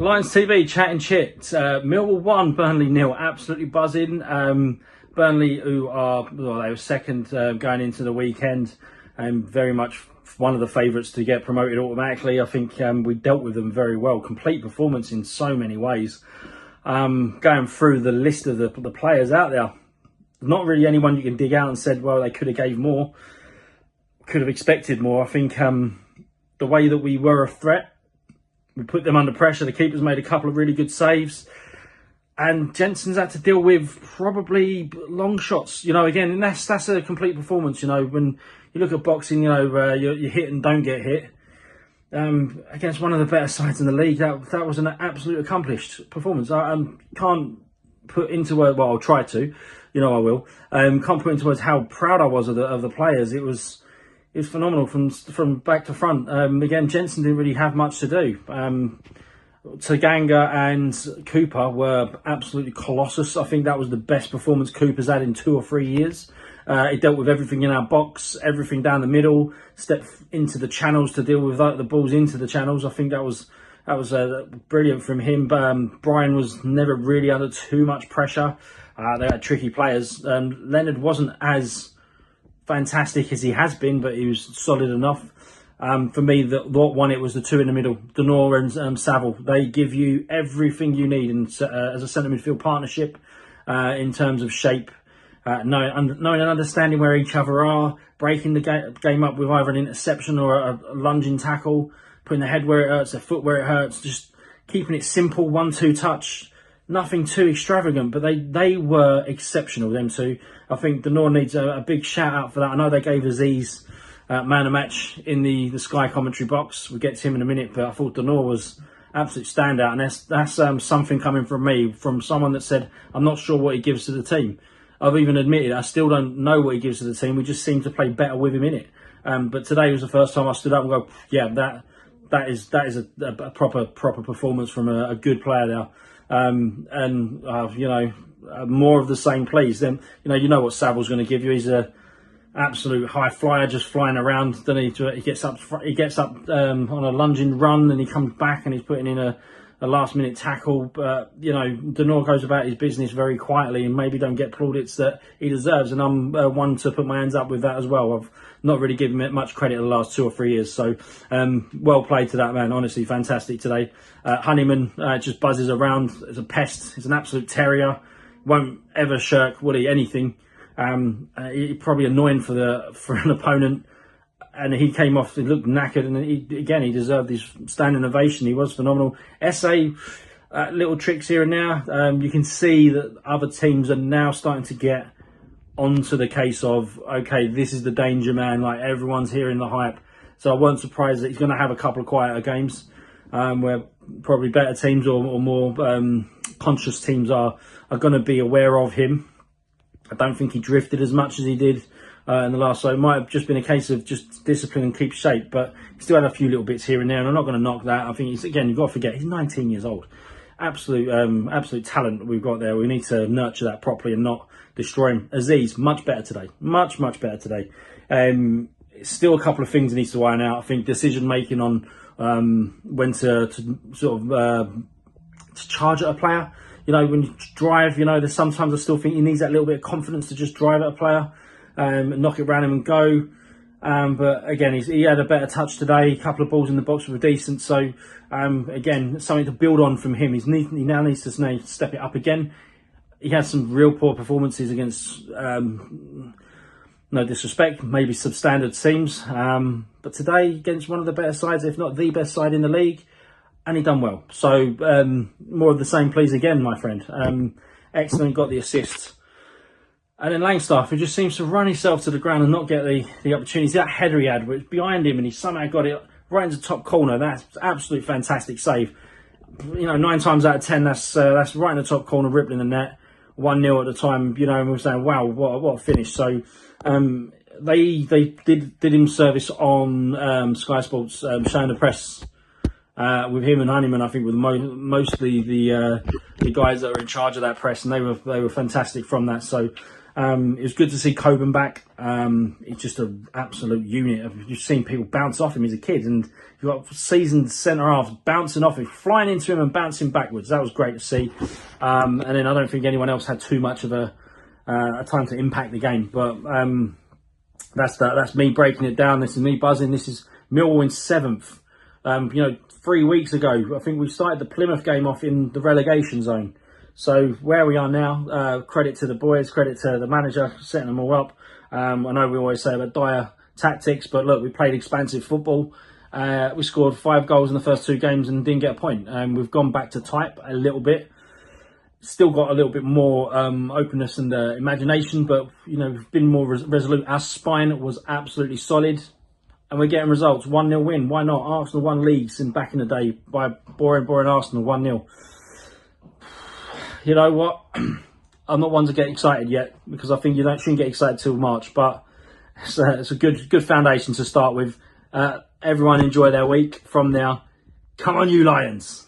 Lions TV, Chat and Chit. Millwall 1, Burnley 0. Absolutely buzzing. Burnley, who are, well, they were second going into the weekend, and very much one of the favourites to get promoted automatically. I think we dealt with them very well. Complete performance in so many ways. Going through the list of the players out there, not really anyone you can dig out and said, well, they could have gave more, could have expected more. I think the way that we were a threat, we put them under pressure. The keeper's made a couple of really good saves. And Jensen's had to deal with probably long shots. You know, again, and that's a complete performance. You know, when you look at boxing, you know, you hit and don't get hit. Against one of the better sides in the league, that was an absolute accomplished performance. I can't put into words, well, I'll try to, you know I will. Can't put into words how proud I was of the players. It was phenomenal from back to front. Again, Jensen didn't really have much to do. Taganga and Cooper were absolutely colossus. I think that was the best performance Cooper's had in 2 or 3 years. He dealt with everything in our box, everything down the middle, stepped into the channels to deal with the balls into the channels. I think that was brilliant from him. Brian was never really under too much pressure. They had tricky players. Leonard wasn't as fantastic as he has been, but he was solid enough. For me, what won it was the two in the middle, Denor and Saville. They give you everything you need as a centre midfield partnership in terms of shape, knowing and understanding where each other are, breaking the game up with either an interception or a lunging tackle, putting the head where it hurts, the foot where it hurts, just keeping it simple, 1-2 touch. Nothing too extravagant, but they were exceptional, them two. I think Denor needs a big shout out for that. I know they gave Aziz man of match in the Sky commentary box. We'll get to him in a minute, but I thought Denor was absolute standout, and that's something coming from me, from someone that said, I'm not sure what he gives to the team. I've even admitted I still don't know what he gives to the team. We just seem to play better with him in it. But today was the first time I stood up and go, yeah, that is a proper performance from a good player there. You know, more of the same, please. Then you know what Saville's going to give you. He's a absolute high flyer, just flying around. Then he gets up on a lunging run, and he comes back and he's putting in a last minute tackle. But you know, Denor goes about his business very quietly and maybe don't get plaudits that he deserves. And I'm one to put my hands up with that as well. I've not really given him much credit the last 2 or 3 years. So well played to that man. Honestly, fantastic today. Honeyman just buzzes around as a pest. He's an absolute terrier. Won't ever shirk, will he? Anything. He's probably annoying for an opponent. And he came off, he looked knackered, and he deserved his standing ovation. He was phenomenal. SA, little tricks here and there. You can see that other teams are now starting to get onto the case of, okay, this is the danger man, like everyone's hearing the hype. So I wasn't surprised that he's going to have a couple of quieter games where probably better teams or more conscious teams are going to be aware of him. I don't think he drifted as much as he did in the last, so it might have just been a case of just discipline and keep shape, but he still had a few little bits here and there, and I'm not going to knock that. I think he's, again, you've got to forget, he's 19 years old. Absolute talent we've got there. We need to nurture that properly and not destroy him. Aziz, much better today. Much better today. Still a couple of things he needs to iron out. I think decision making on when to sort of to charge at a player. You know, when you drive, you know, there's sometimes I still think he needs that little bit of confidence to just drive at a player and knock it around him and go. But again, he had a better touch today. A couple of balls in the box were decent. So again, something to build on from him. He now needs to step it up again. He had some real poor performances against, no disrespect, maybe substandard teams. But today, against one of the better sides, if not the best side in the league, and he done well. So more of the same, please, again, my friend. Excellent, got the assist. And then Langstaff, who just seems to run himself to the ground and not get the opportunities. That header he had was behind him, and he somehow got it right into the top corner. That's absolute fantastic save. You know, 9 times out of 10, that's right in the top corner, rippling the net. 1-0 at the time, you know, and we were saying, wow, what a finish. So they did him service on Sky Sports, showing the press with him and Honeyman. I think with mostly the guys that are in charge of that press, and they were fantastic from that. So It was good to see Coburn back. It's just an absolute unit. I've just seen people bounce off him as a kid, and you've got seasoned centre halves bouncing off him, flying into him and bouncing backwards. That was great to see. And then I don't think anyone else had too much of a time to impact the game. But that's me breaking it down. This is me buzzing. This is Millwall in 7th. 3 weeks ago, I think we started the Plymouth game off in the relegation zone. So where we are now, credit to the boys, credit to the manager, setting them all up. I know we always say about dire tactics, but look, we played expansive football. We scored 5 goals in the first 2 games and didn't get a point. We've gone back to type a little bit. Still got a little bit more openness and imagination, but we've been more resolute. Our spine was absolutely solid, and we're getting results. 1-0 win. Why not? Arsenal won leagues back in the day by boring Arsenal 1-0. You know what? I'm not one to get excited yet, because I think you shouldn't get excited till March. But it's a good foundation to start with. Everyone enjoy their week. From now, come on, you Lions!